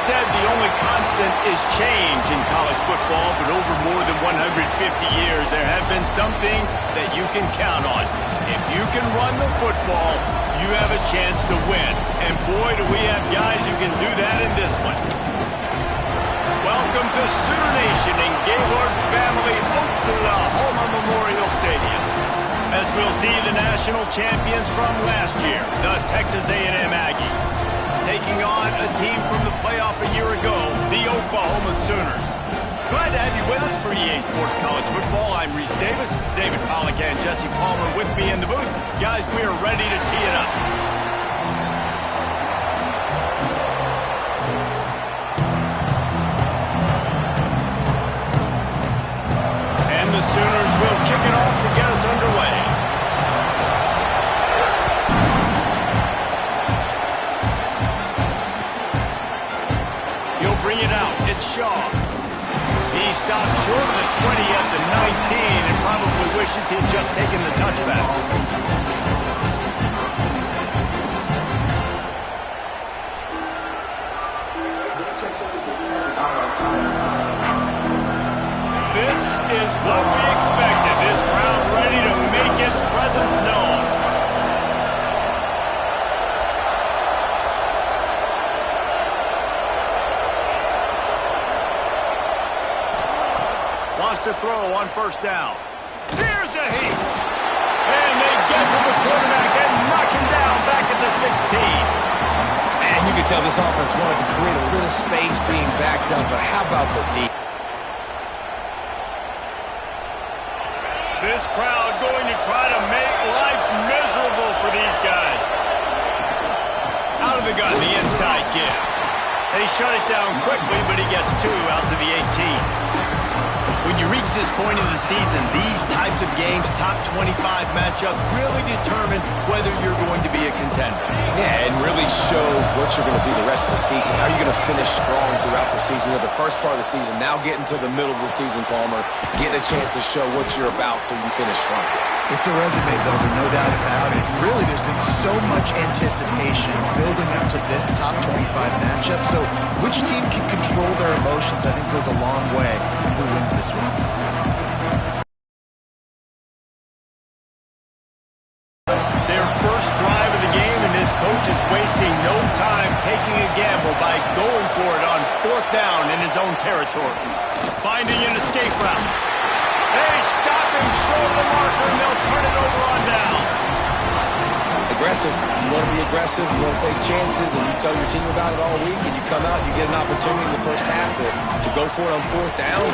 said the only constant is change in college football, but over more than 150 years, there have been some things that you can count on. If you can run the football, you have a chance to win. And boy, do we have guys who can do that in this one. Welcome to Sooner Nation in Gaylord Family Oklahoma Memorial Stadium, as we'll see the national champions from last year, the Texas A&M Aggies, taking on a team from the playoff a year ago, the Oklahoma Sooners. Glad to have you with us for EA Sports College Football. I'm Reese Davis, David Pollack, and Jesse Palmer with me in the booth. Guys, we are ready to tee it up. And the Sooners will kick it off to get us underway. He'll bring it out. It's Shaw. He stopped short of the 20 at the 19 and probably wishes he had just taken the touchback. This is what we expected. This crowd ready to make its presence known. Wants to throw on first down. Here's a heat. And they get to the quarterback and knock him down back at the 16. And you can tell this offense wanted to create a little space being backed up, but how about the deep? This crowd going to try to make life miserable for these guys. Out of the gun, the inside give. They shut it down quickly, but he gets two out to the 18. When you reach this point in the season, these types of games, top 25 matchups, really determine whether you're going to be a contender. Yeah, and really show what you're going to be the rest of the season. How are you going to finish strong throughout the season? You know, the first part of the season, now getting to the middle of the season, Palmer, getting a chance to show what you're about so you can finish strong. It's a resume builder, no doubt about it. Really, there's been so much anticipation building up to this top 25 matchup. So which team can control their emotions, I think, goes a long way in who wins this one. Their first drive of the game, and this coach is wasting no time taking a gamble by going for it on fourth down in his own territory. Finding an escape route. They stop him short of the marker, and they'll turn it over on down. Aggressive. You want to be aggressive. You want to take chances, and you tell your team about it all week, and you come out and you get an opportunity in the first half to go for it on fourth down.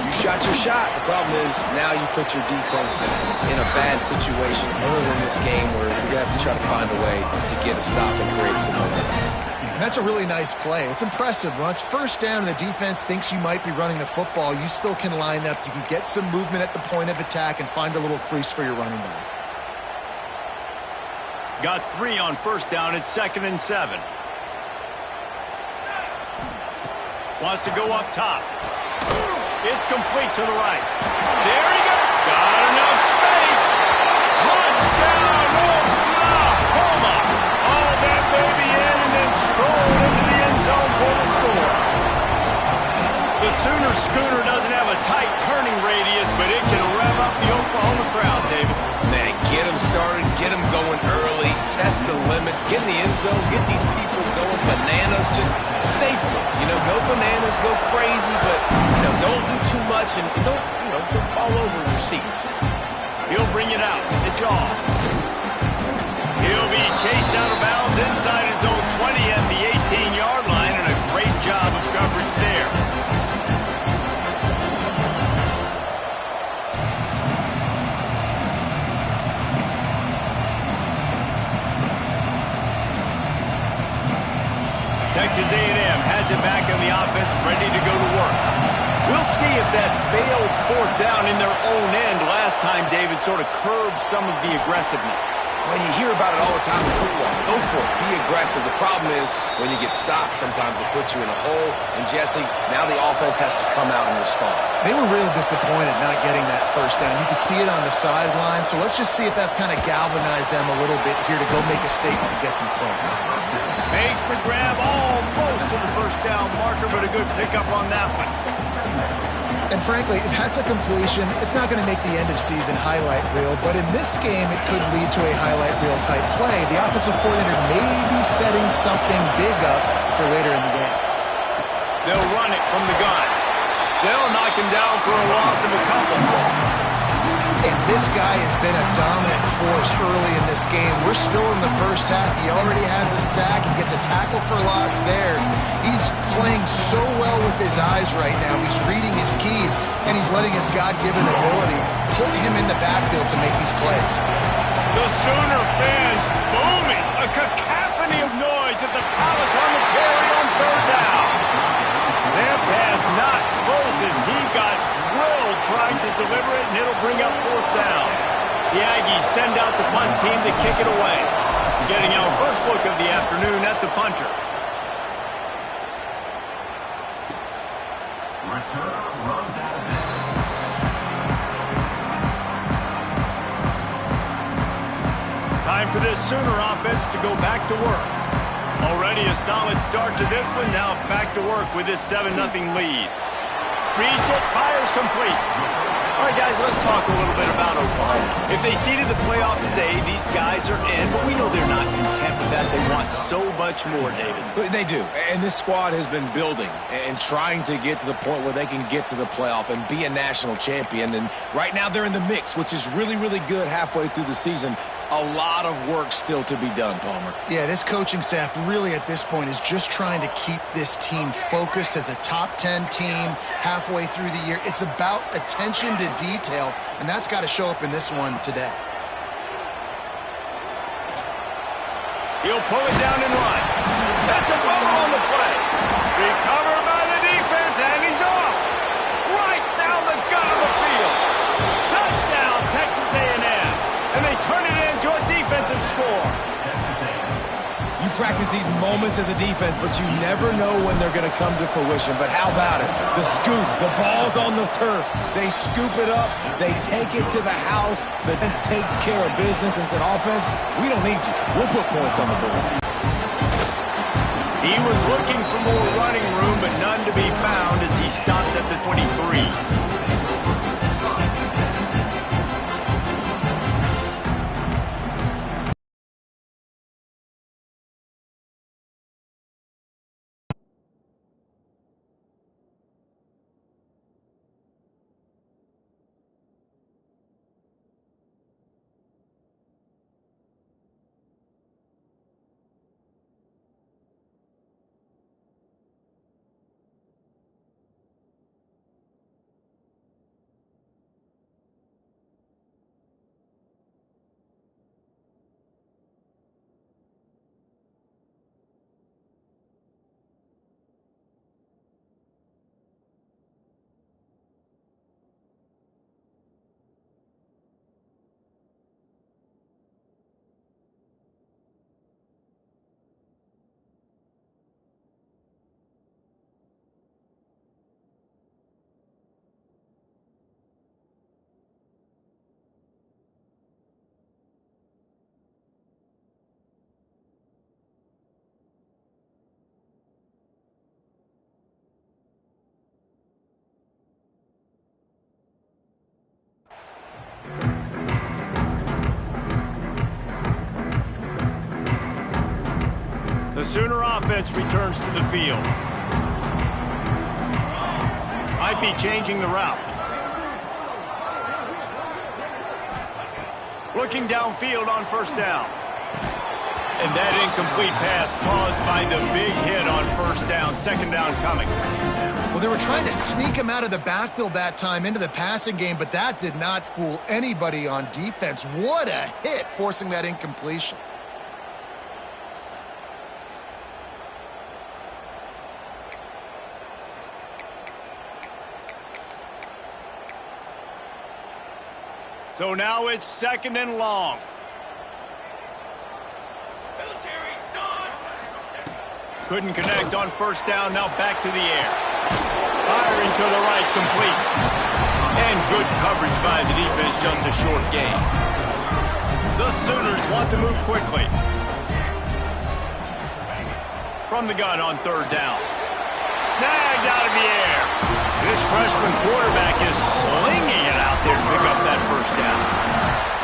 You shot your shot. The problem is now you put your defense in a bad situation early in this game where you're going to have to try to find a way to get a stop and create some momentum. And that's a really nice play. It's impressive. When it's first down and the defense thinks you might be running the football, you still can line up. You can get some movement at the point of attack and find a little crease for your running back. Got 3 on first down. It's 2nd and 7. Wants to go up top. It's complete to the right. There he goes. Got enough space. Touchdown, Oklahoma. All that baby in and then strolled into the end zone for the score. The Sooner Schooner doesn't have a tight turning radius, but it can rev up the Oklahoma crowd, David. Man, get them started, get them going early, test the limits, get in the end zone, get these people going bananas just safely. You know, go bananas, go crazy, but, you know, don't do too much and don't fall over in your seats. He'll bring it out. It's off. He'll be chased out of bounds inside his own 20 at the 18-yard line, and a great job of coverage there. Texas A&M has it back on the offense, ready to go to work. We'll see if that failed fourth down in their own end last time, David, sort of curbed some of the aggressiveness. Well, you hear about it all the time in football. Go for it. be aggressive. The problem is when you get stopped, sometimes it puts you in a hole. And, Jesse, now the offense has to come out and respond. They were real disappointed not getting that first down. You could see it on the sideline. So let's just see if that's kind of galvanized them a little bit here to go make a statement and get some points. Makes the grab almost to the first down marker, but a good pickup on that one. And frankly, if that's a completion, it's not going to make the end-of-season highlight reel, but in this game, it could lead to a highlight reel type play. The offensive coordinator may be setting something big up for later in the game. They'll run it from the gun. They'll knock him down for a loss of a couple. And this guy has been a dominant force early in this game. We're still in the first half. He already has a sack. He gets a tackle for loss there. He's playing so well with his eyes right now. He's reading his keys, and he's letting his God-given ability put him in the backfield to make these plays. The Sooner fans booming. A cacophony of noise at the Palace on the Prairie on third down. Their pass not close as he got drilled trying to deliver it, and it'll bring up fourth down. The Aggies send out the punt team to kick it away. Getting our first look of the afternoon at the punter. Time for this Sooner offense to go back to work. Already a solid start to this one. Now back to work with this 7-0 lead. Reads it, fires complete. All right, guys, let's talk a little bit about Oklahoma. If they seeded the playoff today, these guys are in, but we know they're not content with that. They want so much more, David. They do, and this squad has been building and trying to get to the point where they can get to the playoff and be a national champion. And right now they're in the mix, which is really, really good halfway through the season. A lot of work still to be done, Palmer. Yeah, this coaching staff really at this point is just trying to keep this team focused as a top 10 team halfway through the year. It's about attention to detail, and that's got to show up in this one today. He'll pull it down and run. That's a fumble on the play. Recovered by the defense, and he's off. Right down the gut of the field. Touchdown, Texas A&M. And they turn it into a defensive score. You practice these moments as a defense, but you never know when they're going to come to fruition. But how about it? The scoop, the ball's on the turf. They scoop it up. They take it to the house. The defense takes care of business and said, offense, we don't need you. We'll put points on the board. He was looking for more running room, but none to be found as he stopped at the 23. The Sooner offense returns to the field. Might be changing the route. Looking downfield on first down. And that incomplete pass caused by the big hit on first down. Second down coming. Well, they were trying to sneak him out of the backfield that time into the passing game, but that did not fool anybody on defense. What a hit, forcing that incompletion. So now it's second and long. Military stop! couldn't connect on first down. Now back to the air. Firing to the right, complete. And good coverage by the defense, just a short gain. The Sooners want to move quickly. From the gun on third down. Snagged out of the air. This freshman quarterback is slinging it out there to pick up that first down.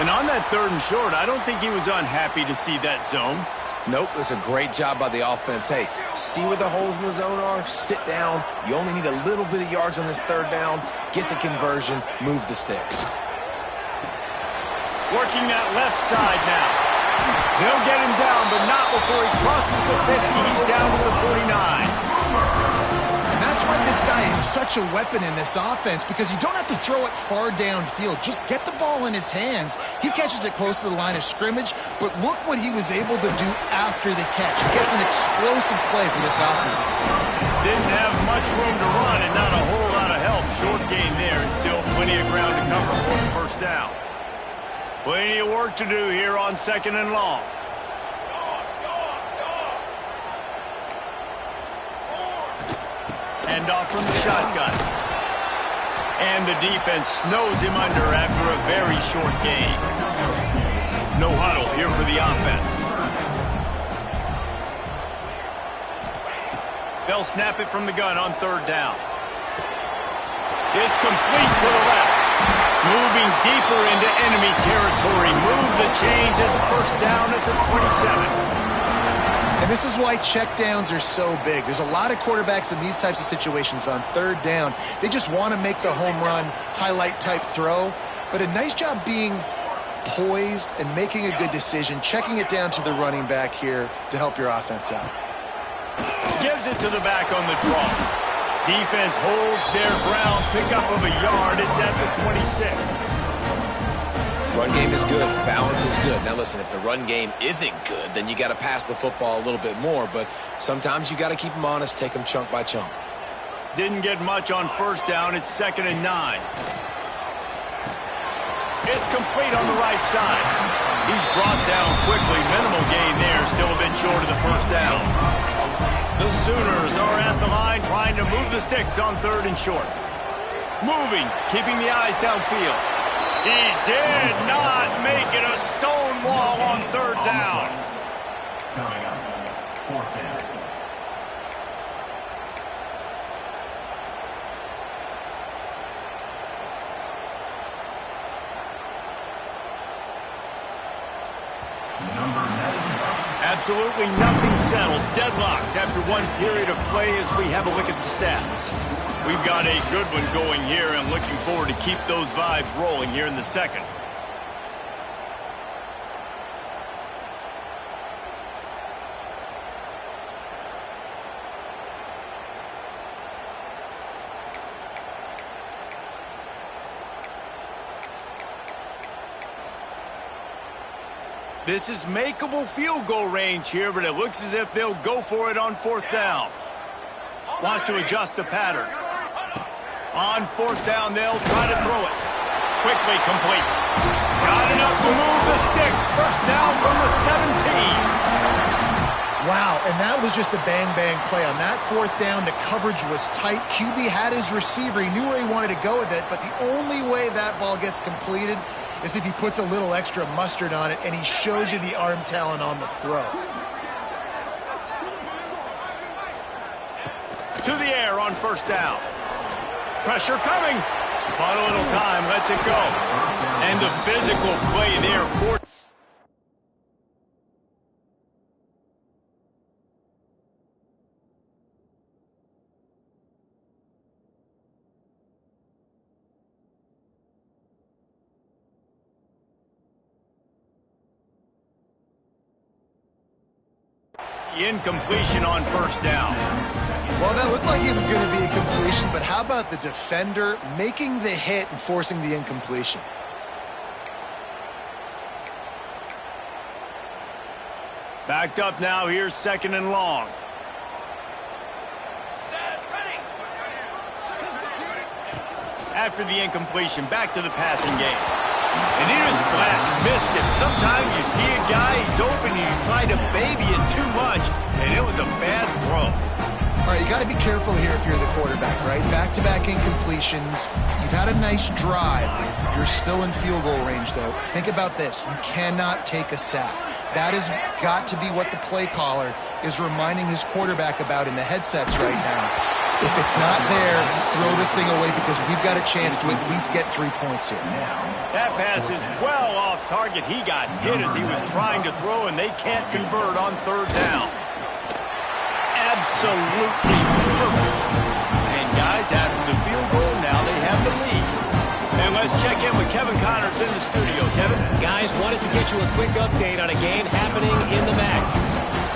And on that third and short, I don't think he was unhappy to see that zone. Nope, it's a great job by the offense. Hey, see where the holes in the zone are, sit down. You only need a little bit of yards on this third down. Get the conversion, move the sticks. Working that left side now. They'll get him down, but not before he crosses the 50. He's down to the 49. And that's why this guy is such a weapon in this offense, because you don't have to throw it far downfield. Just get the ball in his hands. He catches it close to the line of scrimmage, but look what he was able to do after the catch. He gets an explosive play for this offense. Didn't have much room to run and not a whole lot of help. Short gain there and still plenty of ground to cover for the first down. Plenty of work to do here on second and long. Hand off from the shotgun. And the defense snows him under after a very short gain. No huddle here for the offense. They'll snap it from the gun on third down. It's complete to the left. Moving deeper into enemy territory. Move the chains. It's first down at the 27. And this is why checkdowns are so big. There's a lot of quarterbacks in these types of situations on third down. They just want to make the home run, highlight-type throw. But a nice job being poised and making a good decision, checking it down to the running back here to help your offense out. Gives it to the back on the draw. Defense holds their ground. Pickup of a yard. It's at the 26. Run game is good. Balance is good. Now listen, if the run game isn't good, then you got to pass the football a little bit more. But sometimes you got to keep them honest, take them chunk by chunk. Didn't get much on first down. It's 2nd and 9. It's complete on the right side. He's brought down quickly. Minimal gain there. Still a bit short of the first down. The Sooners are at the line trying to move the sticks on third and short. Moving, keeping the eyes downfield. He did not make it a stone wall on third down. Coming up, fourth down. Absolutely nothing settled. Deadlocked after one period of play as we have a look at the stats. We've got a good one going here and looking forward to keep those vibes rolling here in the second. This is makeable field goal range here, but it looks as if they'll go for it on fourth down. Wants to adjust the pattern. On fourth down, they'll try to throw it. Quickly complete. Got enough to move the sticks. First down from the 17. Wow, and that was just a bang-bang play. On that fourth down, the coverage was tight. QB had his receiver. He knew where he wanted to go with it, but the only way that ball gets completed is if he puts a little extra mustard on it, and he shows you the arm talent on the throw. To the air on first down. Pressure coming. Bought a little time, lets it go. And the physical play there for... Incompletion on first down. Well, that looked like it was going to be a completion, but how about the defender making the hit and forcing the incompletion? Backed up now, here's 2nd and long. After the incompletion, back to the passing game. And he was flat, missed him. Sometimes you see a guy, he's open, and you try to baby it too much, and it was a bad throw. got to be careful here if you're the quarterback, right? Back-to-back incompletions. You've had a nice drive. You're still in field goal range, though. Think about this. You cannot take a sack. That has got to be what the play caller is reminding his quarterback about in the headsets right now. If it's not there, throw this thing away because we've got a chance to at least get 3 points here. That pass is well off target. He got hit as he was trying to throw, and they can't convert on third down. Absolutely perfect. And guys, after the field goal, now they have the lead. And let's check in with Kevin Connors in the studio. Kevin? Guys, wanted to get you a quick update on a game happening in the MAC.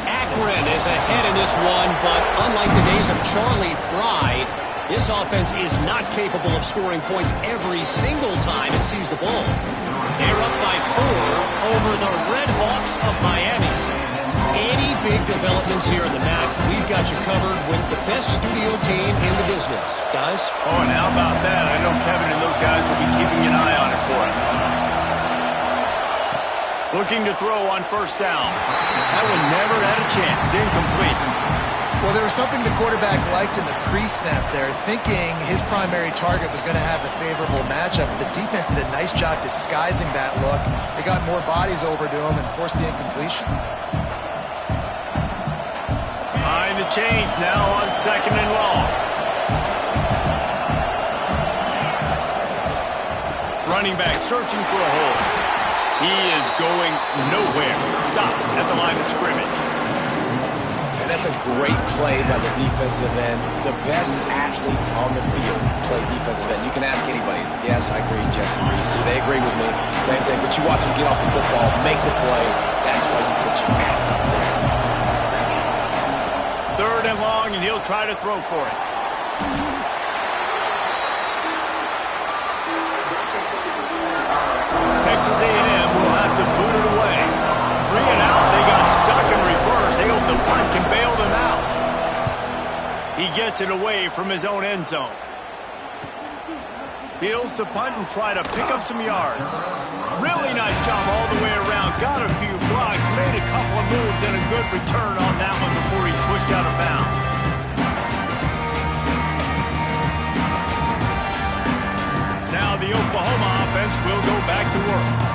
Akron is ahead in this one, but unlike the days of Charlie Fry, this offense is not capable of scoring points every single time it sees the ball. They're up by 4 over the Red Hawks of Miami. Any big developments here in the MAC, we've got you covered with the best studio team in the business. Guys? Oh, and how about that? I know Kevin and those guys will be keeping an eye on it for us. Looking to throw on first down. That one never had a chance. Incomplete. Well, there was something the quarterback liked in the pre-snap there, thinking his primary target was going to have a favorable matchup. But the defense did a nice job disguising that look. They got more bodies over to him and forced the incompletion. Behind the chains now on second and long. Running back searching for a hole. He is going nowhere. Stop at the line of scrimmage. And that's a great play by the defensive end. The best athletes on the field play defensive end. You can ask anybody. Yes, I agree, Jesse Reese. See, they agree with me. Same thing. But you watch them get off the football, make the play. That's why you put your athletes there. Third and long, and he'll try to throw for it. Texas A&M will have to boot it away. 3 and out. They got stuck in reverse. They hope the punt can bail them out. He gets it away from his own end zone. Fields to punt and try to pick up some yards. Really nice job all the way around. Got a few blocks, made a couple of moves, and a good return on that one before he's pushed out of bounds. Now the Oklahoma offense will go back to work.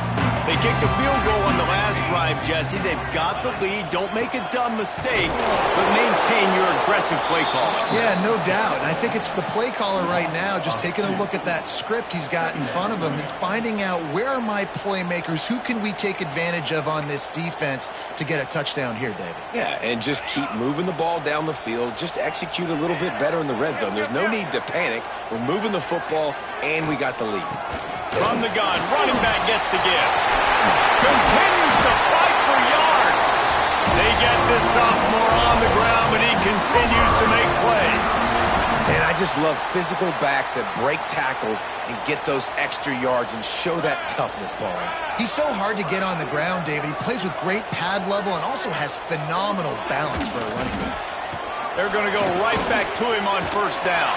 They kicked a field goal on the last drive, Jesse. They've got the lead. Don't make a dumb mistake, but maintain your aggressive play calling. Yeah, no doubt. And I think it's the play caller right now just taking a look at that script he's got in front of him and finding out where are my playmakers, who can we take advantage of on this defense to get a touchdown here, David. Yeah, and just keep moving the ball down the field. Just execute a little bit better in the red zone. There's no need to panic. We're moving the football, and we got the lead. From the gun, running back gets to give. Continues to fight for yards. They get this sophomore on the ground, but he continues to make plays. And I just love physical backs that break tackles and get those extra yards and show that toughness, Paul. He's so hard to get on the ground, David. He plays with great pad level and also has phenomenal balance for a running back. They're going to go right back to him on first down.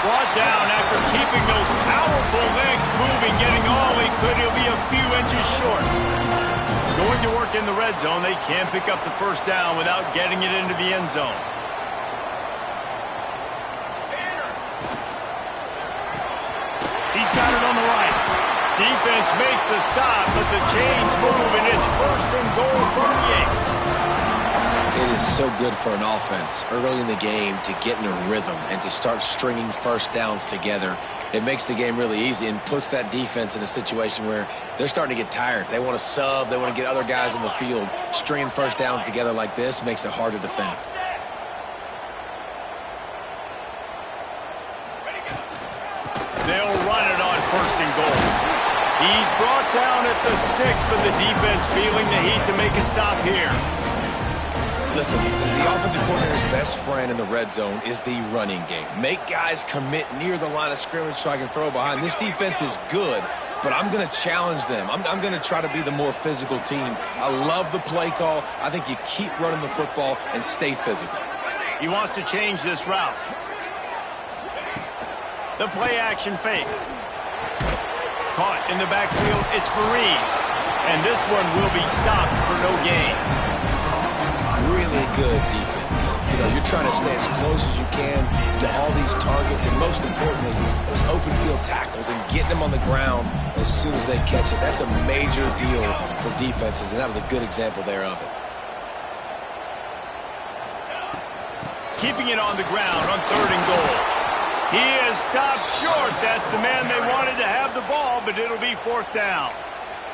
Brought down after keeping those powerful legs moving, getting all he could. He'll be a few inches short. Going to work in the red zone. They can't pick up the first down without getting it into the end zone. He's got it on the right. Defense makes a stop, but the chains move, and it's first and goal from the 8. It is so good for an offense early in the game to get in a rhythm and to start stringing first downs together. It makes the game really easy and puts that defense in a situation where they're starting to get tired. They want to sub. They want to get other guys in the field. Stringing first downs together like this makes it hard to defend. They'll run it on first and goal. He's brought down at the 6, but the defense feeling the heat to make a stop here. Listen, the offensive coordinator's best friend in the red zone is the running game. Make guys commit near the line of scrimmage so I can throw behind. This defense is good, but I'm going to challenge them. I'm going to try to be the more physical team. I love the play call. I think you keep running the football and stay physical. He wants to change this route. The play action fake. Caught in the backfield. It's Fareed. And this one will be stopped for no gain. Really good defense. You know, you're trying to stay as close as you can to all these targets, and most importantly, those open field tackles and getting them on the ground as soon as they catch it. That's a major deal for defenses, and that was a good example there of it. Keeping it on the ground on 3rd and goal. He is stopped short. That's the man they wanted to have the ball, but it'll be 4th down.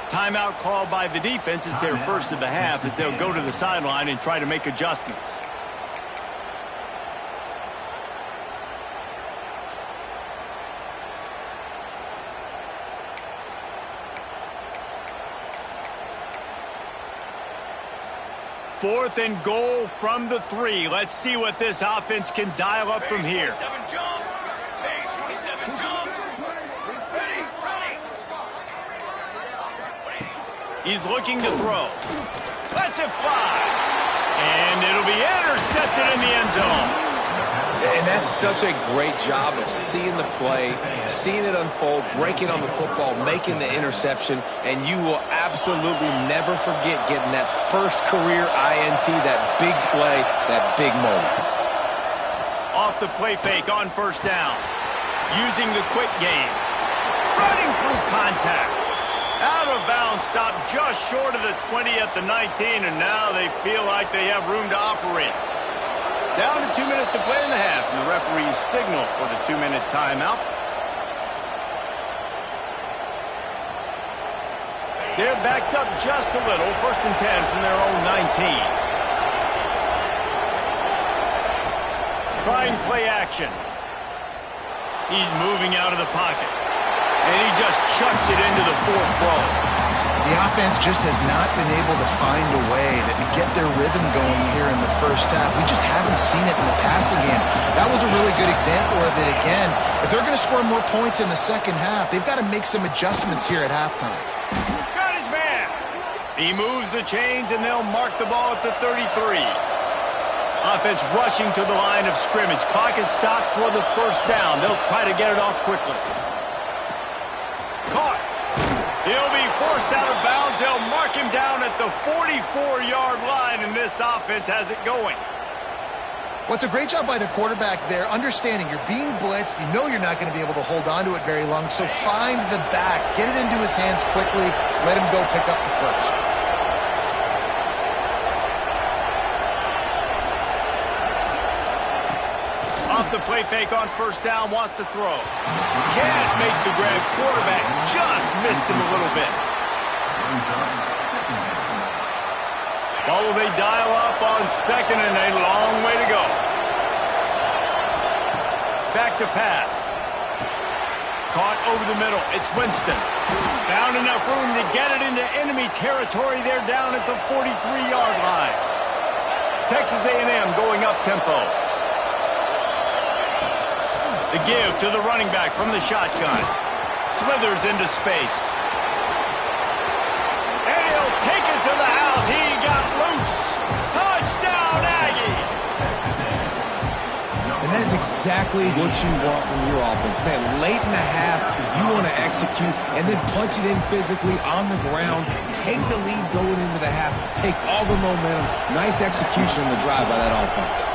Timeout called by the defense. It's their first of the half as they'll go to the sideline and try to make adjustments. Fourth and goal from the 3. Let's see what this offense can dial up from here. He's looking to throw. Lets it fly. And it'll be intercepted in the end zone. And that's such a great job of seeing the play, seeing it unfold, breaking on the football, making the interception, and you will absolutely never forget getting that first career INT, that big play, that big moment. Off the play fake on 1st down. Using the quick game. Running through contact. Out of bounds, stopped just short of the 20 at the 19, and now they feel like they have room to operate. Down to 2 minutes to play in the half, and the referees signal for the 2-minute timeout. They're backed up just a little. 1st and 10 from their own 19. Trying play action. He's moving out of the pocket. And he just chucks it into the 4th row. The offense just has not been able to find a way to get their rhythm going here in the first half. We just haven't seen it in the passing game. That was a really good example of it again. If they're going to score more points in the second half, they've got to make some adjustments here at halftime. Got his man. He moves the chains, and they'll mark the ball at the 33. Offense rushing to the line of scrimmage. Clock is stopped for the 1st down. They'll try to get it off quickly. Caught. He'll be forced out of bounds. They'll mark him down at the 44-yard line, and this offense has it going. Well, it's a great job by the quarterback there, understanding you're being blitzed. You know you're not going to be able to hold on to it very long, so find the back. Get it into his hands quickly. Let him go pick up the first. Off the play fake on 1st down, wants to throw. Can't make the grab. Quarterback just missed him a little bit. Ball will they dial up on 2nd and a long way to go. Back to pass. Caught over the middle. It's Winston. Found enough room to get it into enemy territory. They're down at the 43-yard line. Texas A&M going up tempo. The give to the running back from the shotgun. Slithers into space. And he'll take it to the house. He got loose. Touchdown, Aggies. And that is exactly what you want from your offense. Man, late in the half, you want to execute and then punch it in physically on the ground. Take the lead going into the half. Take all the momentum. Nice execution on the drive by that offense.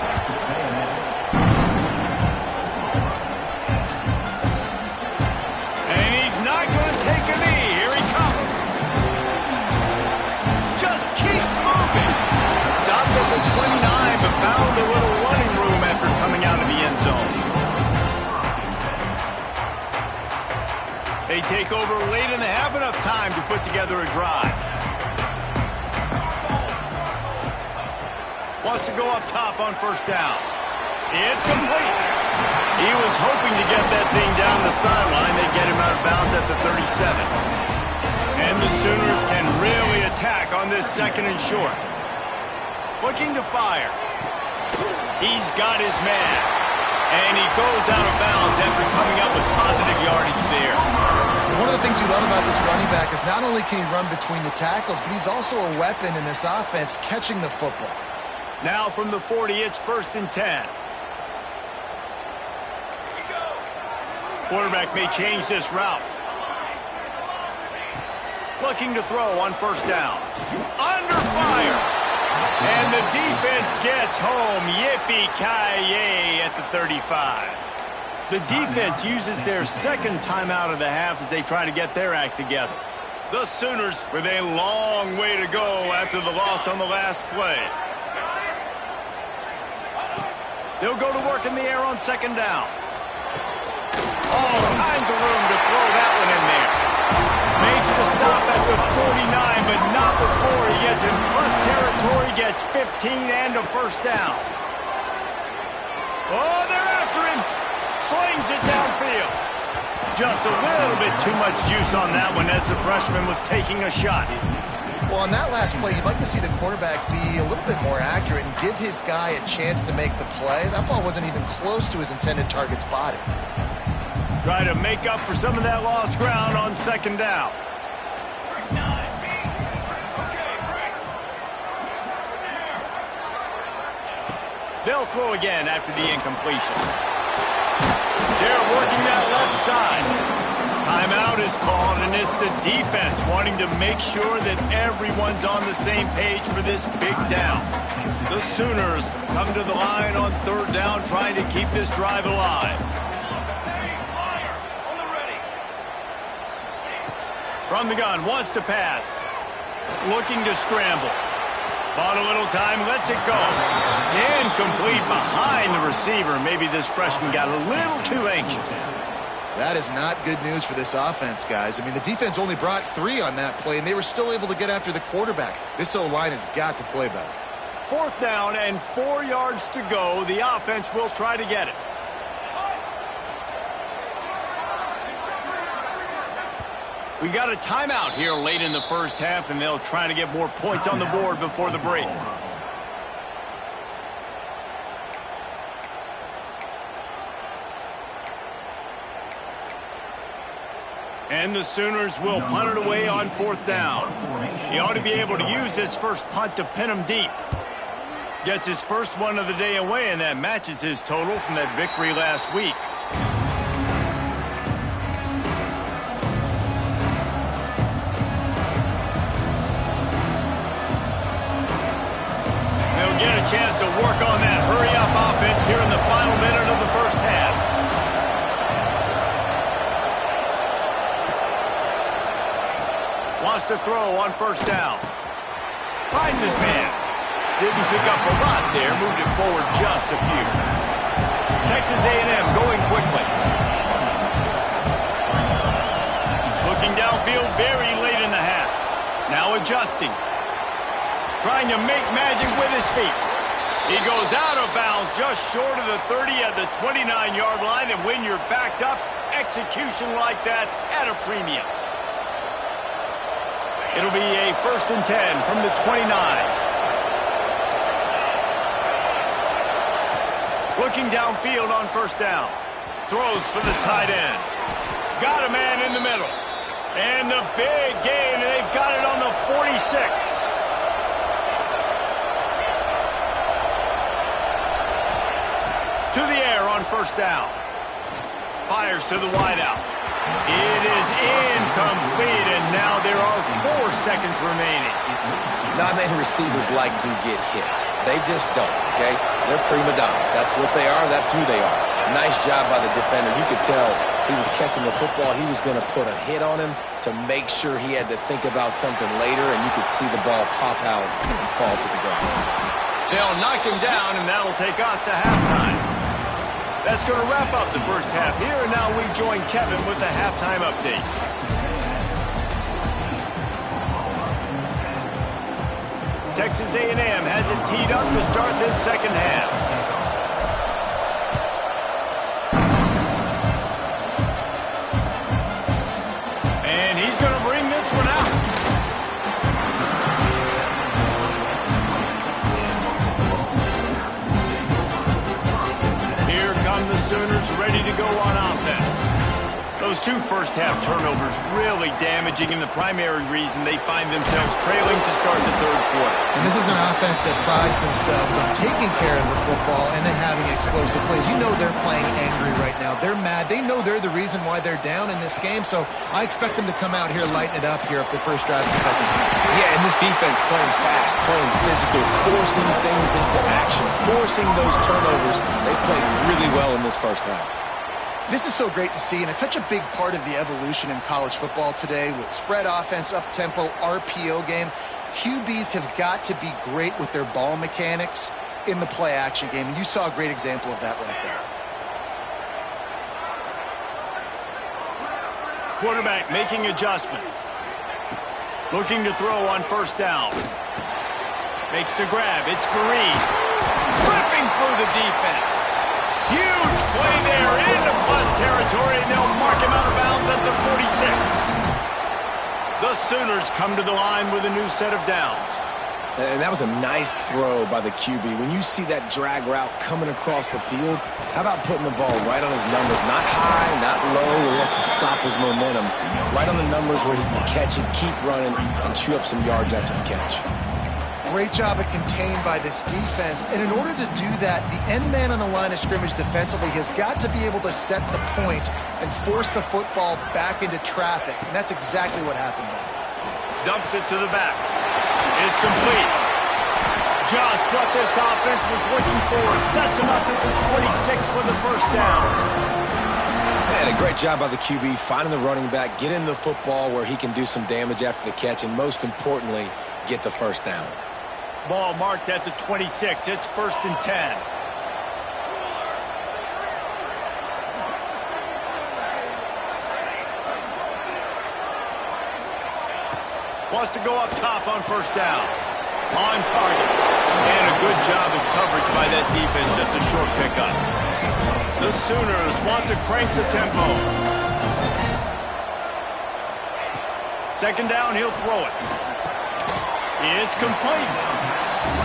Found a little running room after coming out of the end zone. They take over late and have enough time to put together a drive. Wants to go up top on 1st down. It's complete. He was hoping to get that thing down the sideline. They get him out of bounds at the 37. And the Sooners can really attack on this 2nd and short. Looking to fire. He's got his man. And he goes out of bounds after coming up with positive yardage there. One of the things you love about this running back is not only can he run between the tackles, but he's also a weapon in this offense catching the football. Now from the 40, it's 1st and 10. Quarterback may change this route. Looking to throw on 1st down. Under fire. And the defense gets home. Yippee-ki-yay at the 35. The defense uses their second timeout of the half as they try to get their act together. The Sooners with a long way to go after the loss on the last play. They'll go to work in the air on second down. All kinds of room to throw that one in there. Makes the stop at the 49, but not before he gets in plus territory, gets 15 and a first down. Oh, they're after him. Slings it downfield. Just a little bit too much juice on that one as the freshman was taking a shot. Well, on that last play, you'd like to see the quarterback be a little bit more accurate and give his guy a chance to make the play. That ball wasn't even close to his intended target's body. Try to make up for some of that lost ground on second down. They'll throw again after the incompletion. They're working that left side. Timeout is called, and it's the defense wanting to make sure that everyone's on the same page for this big down. The Sooners come to the line on third down, trying to keep this drive alive. From the gun, wants to pass. Looking to scramble. Bought a little time, lets it go. Incomplete behind the receiver. Maybe this freshman got a little too anxious. That is not good news for this offense, guys. I mean, the defense only brought 3 on that play, and they were still able to get after the quarterback. This O-line has got to play better. Fourth down and 4 yards to go. The offense will try to get it. We got a timeout here late in the first half, and they'll try to get more points on the board before the break. And the Sooners will punt it away on fourth down. He ought to be able to use this first punt to pin him deep. Gets his first one of the day away, and that matches his total from that victory last week. They'll get a chance to work on that hurry-up offense here in the final minute of the first half. Wants to throw on first down. Finds his man. Didn't pick up a lot there. Moved it forward just a few. Texas A&M going quickly. Looking downfield very late in the half. Now adjusting. Trying to make magic with his feet. He goes out of bounds just short of the 30 at the 29-yard line. And when you're backed up, execution like that at a premium. It'll be a 1st and 10 from the 29. Looking downfield on first down. Throws for the tight end. Got a man in the middle. And the big gain, and they've got it on the 46. To the air on first down. Fires to the wideout. It is incomplete, and now there are 4 seconds remaining. Not many receivers like to get hit. They just don't, okay? They're prima donnas. That's what they are. That's who they are. Nice job by the defender. You could tell he was catching the football. He was going to put a hit on him to make sure he had to think about something later, and you could see the ball pop out and fall to the ground. They'll knock him down, and that'll take us to halftime. That's going to wrap up the first half here, and now we join Kevin with the halftime update. Texas A&M has it teed up to start this second half. And he's going to bring this one out. Here come the Sooners ready to go on offense. Those 2 first-half turnovers really damaging, and the primary reason they find themselves trailing to start the third quarter. And this is an offense that prides themselves on taking taking care of the football and then having explosive plays. You know they're playing angry right now. They're mad. They know they're the reason why they're down in this game, so I expect them to come out here, lighten it up here for the first drive of the second half. Yeah, and this defense playing fast, playing physical, forcing things into action, forcing those turnovers. They played really well in this first half. This is so great to see, and it's such a big part of the evolution in college football today with spread offense, up-tempo, RPO game. QBs have got to be great with their ball mechanics in the play-action game, and you saw a great example of that right there. Quarterback making adjustments. Looking to throw on first down. Makes the grab. It's Fareed. Ripping through the defense. Huge play there into plus territory, and they'll mark him out of bounds at the 46. The Sooners come to the line with a new set of downs. And that was a nice throw by the QB. When you see that drag route coming across the field, how about putting the ball right on his numbers? Not high, not low, where he has to stop his momentum. Right on the numbers where he can catch it, keep running, and chew up some yards after the catch. Great job of contained by this defense. And in order to do that, the end man on the line of scrimmage defensively has got to be able to set the point and force the football back into traffic. And that's exactly what happened there. Dumps it to the back. It's complete. Just what this offense was looking for. Sets him up at the 26 for the first down. And a great job by the QB finding the running back, getting the football where he can do some damage after the catch, and most importantly, get the first down. Ball marked at the 26. It's 1st and 10. Wants to go up top on first down. On target. And a good job of coverage by that defense. Just a short pickup. The Sooners want to crank the tempo. Second down, he'll throw it. It's complete.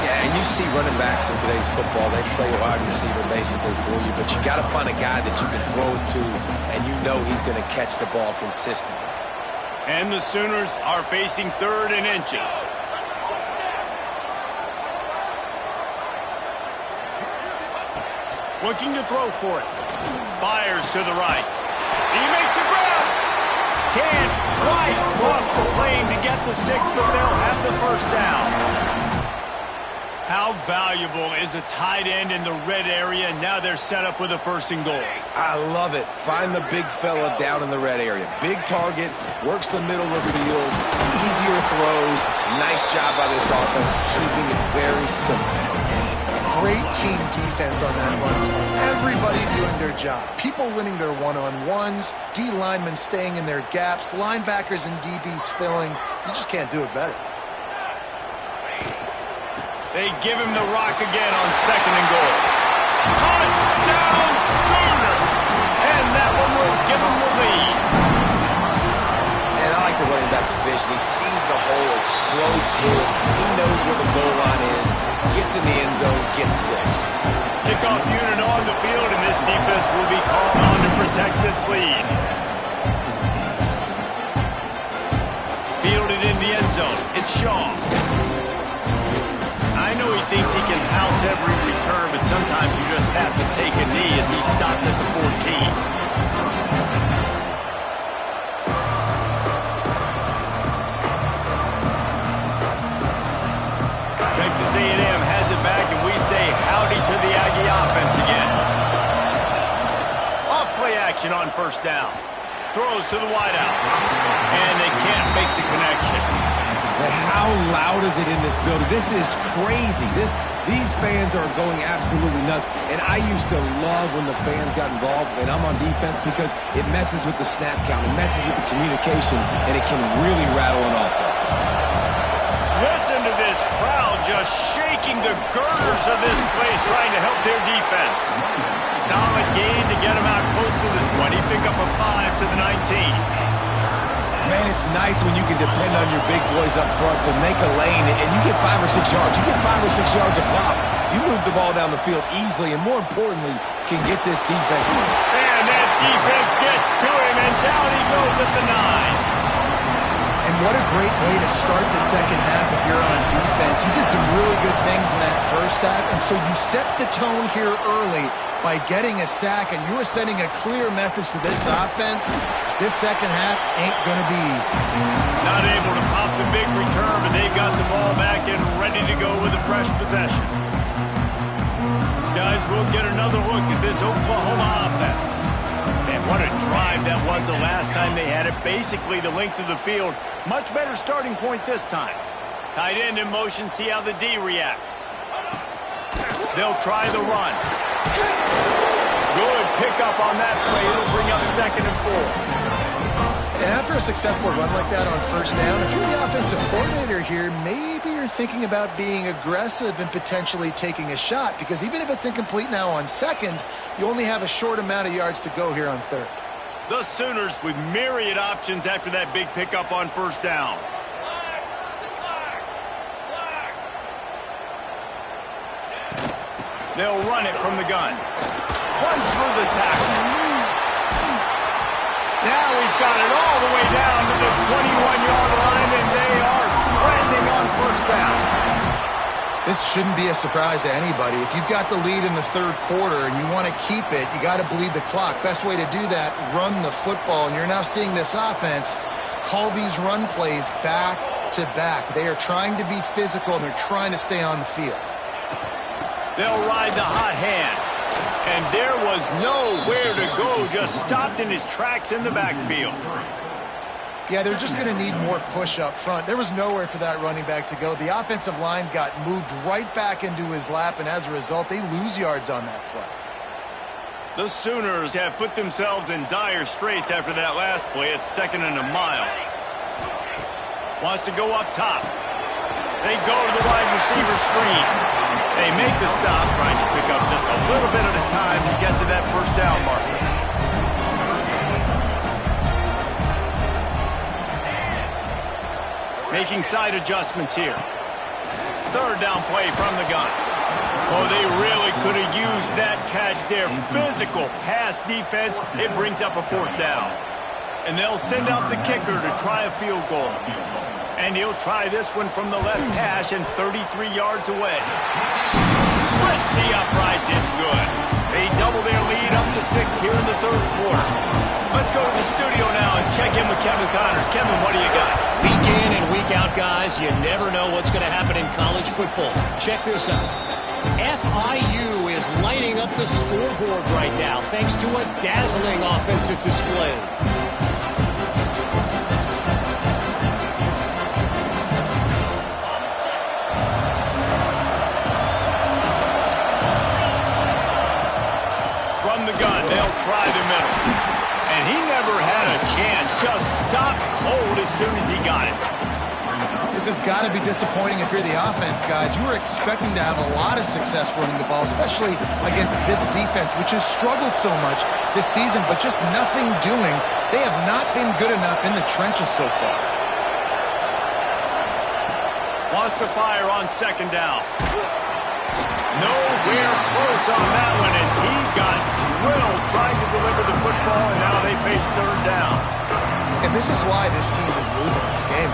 Yeah, and you see running backs in today's football, they play wide receiver basically for you, but you got to find a guy that you can throw it to, and you know he's going to catch the ball consistently. And the Sooners are facing 3rd and inches. Looking to throw for it. Fires to the right. He makes a grab. Can't quite cross the plane to get the 6, but they'll have the first down. How valuable is a tight end in the red area? Now they're set up with a 1st and goal. I love it. Find the big fella down in the red area. Big target, works the middle of the field, easier throws. Nice job by this offense, keeping it very simple. Great team defense on that run play. Everybody doing their job. People winning their one-on-ones, D linemen staying in their gaps, linebackers and DBs filling. You just can't do it better. They give him the rock again on 2nd and goal. Touchdown Sooners! And that one will give him the lead. And I like the running back's vision. He sees the hole, explodes through it. He knows where the goal line is, gets in the end zone, gets 6. Kickoff unit on the field, and this defense will be called on to protect this lead. Fielded in the end zone. It's Shaw. I know he thinks he can house every return, but sometimes you just have to take a knee as he stopped at the 14. Texas A&M has it back, and we say howdy to the Aggie offense again. Off play action on first down. Throws to the wideout. And they can't make the connection. But how loud is it in this building? This is crazy. These fans are going absolutely nuts. And I used to love when the fans got involved, and I'm on defense, because it messes with the snap count. It messes with the communication, and it can really rattle an offense. Listen to this crowd just shaking the girders of this place, trying to help their defense. Solid gain to get them out close to the 20. Pick up a 5 to the 19. Man, it's nice when you can depend on your big boys up front to make a lane, and you get 5 or 6 yards. You get 5 or 6 yards a pop. You move the ball down the field easily, and more importantly, can get this defense. And that defense gets to him, and down he goes at the 9. And And what a great way to start the second half if you're on defense. You did some really good things in that first half, and so you set the tone here early by getting a sack, and you were sending a clear message to this offense. This second half ain't going to be easy. Not able to pop the big return, but they've got the ball back and ready to go with a fresh possession. Guys, we'll get another look at this Oklahoma offense. And what a drive that was the last time they had it. Basically the length of the field. Much better starting point this time. Tight end in motion, see how the D reacts. They'll try the run. Good pickup on that play. It'll bring up 2nd and 4. And after a successful run like that on first down, if you're the offensive coordinator here, maybe you're thinking about being aggressive and potentially taking a shot, because even if it's incomplete now on 2nd, you only have a short amount of yards to go here on 3rd. The Sooners with myriad options after that big pickup on first down. They'll run it from the gun. Runs through the tackle. Now he's got it all the way down to the 21-yard line, and they are threatening on first down. This shouldn't be a surprise to anybody. If you've got the lead in the 3rd quarter and you want to keep it, you got to bleed the clock. Best way to do that, run the football. And you're now seeing this offense call these run plays back to back. They are trying to be physical, and they're trying to stay on the field. They'll ride the hot hand. And there was nowhere to go, just stopped in his tracks in the backfield. Yeah, they're just going to need more push up front. There was nowhere for that running back to go. The offensive line got moved right back into his lap, and as a result, they lose yards on that play. The Sooners have put themselves in dire straits after that last play. It's 2nd and a mile. Wants to go up top. They go to the wide receiver screen. They make the stop, trying to pick up just a little bit at a time to get to that first down marker. Making side adjustments here. 3rd down play from the gun. Oh, they really could have used that catch there. Physical pass defense. It brings up a 4th down. And they'll send out the kicker to try a field goal. And he'll try this one from the left hash and 33 yards away. Splits the uprights. It's good. They double their lead up to 6 here in the 3rd quarter. Let's go to the studio now and check in with Kevin Connors. Kevin, what do you got? Week in and week out, guys, you never know what's going to happen in college football. Check this out. FIU is lighting up the scoreboard right now thanks to a dazzling offensive display. From the gun, they'll try the middle. And he never had a chance. Just stopped cold as soon as he got it. This has got to be disappointing if you're the offense, guys. You were expecting to have a lot of success running the ball, especially against this defense, which has struggled so much this season, but just nothing doing. They have not been good enough in the trenches so far. Wants to fire on 2nd down. Nowhere close on that one as he got drilled trying to deliver the football, and now they face 3rd down. And this is why this team is losing this game.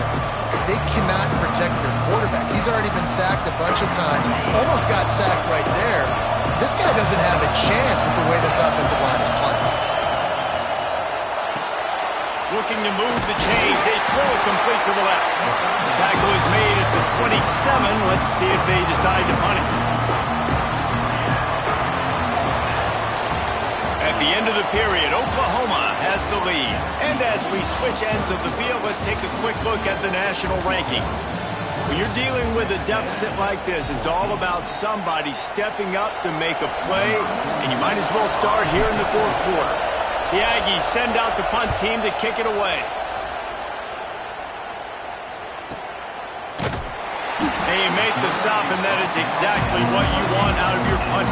They cannot protect their quarterback. He's already been sacked a bunch of times. Almost got sacked right there. This guy doesn't have a chance with the way this offensive line is playing. Looking to move the chains. They throw it complete to the left. The tackle is made at the 27. Let's see if they decide to punt it. At the end of the period, Oklahoma has the lead. And as we switch ends of the field, let's take a quick look at the national rankings. When you're dealing with a deficit like this, it's all about somebody stepping up to make a play, and you might as well start here in the 4th quarter. The Aggies send out the punt team to kick it away. They make the stop, and that is exactly what you want out of your punt